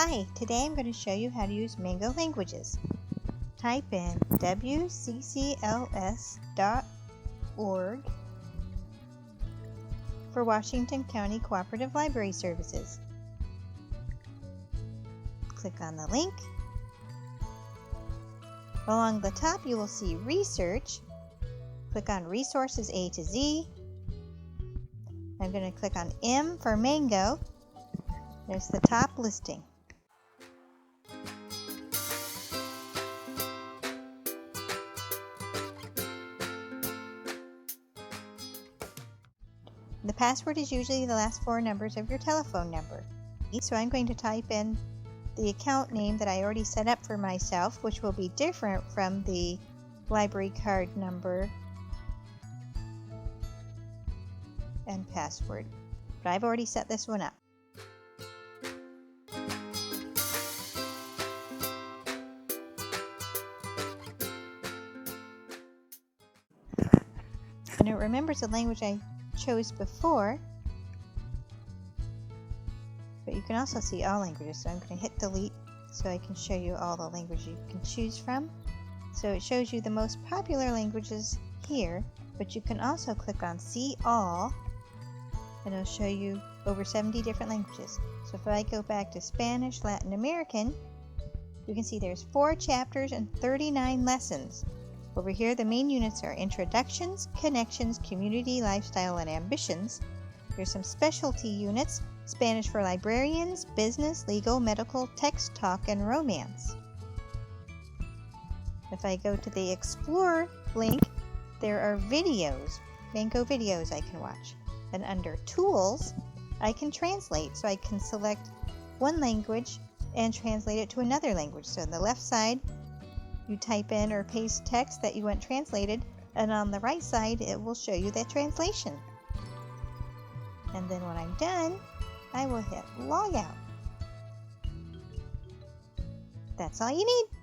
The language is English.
Hi, today I'm going to show you how to use Mango Languages. Type in wccls.org for Washington County Cooperative Library Services. Click on the link. Along the top you will see Research. Click on Resources A to Z. I'm going to click on M for Mango. There's the top listing. The password is usually the last four numbers of your telephone number. So I'm going to type in the account name that I already set up for myself, which will be different from the library card number and password. But I've already set this one up. And it remembers the language I chose before, but you can also see all languages, so I'm going to hit delete so I can show you all the languages you can choose from. So it shows you the most popular languages here, but you can also click on See All and it'll show you over 70 different languages. So if I go back to Spanish, Latin American, you can see there's 4 chapters and 39 lessons. Over here, the main units are Introductions, Connections, Community, Lifestyle, and Ambitions. There's some specialty units, Spanish for librarians, business, legal, medical, text, talk, and romance. If I go to the Explore link, there are videos, Mango videos I can watch. And under Tools, I can translate, so I can select one language and translate it to another language. So on the left side, you type in or paste text that you want translated, and on the right side it will show you that translation. And then when I'm done, I will hit log out. That's all you need.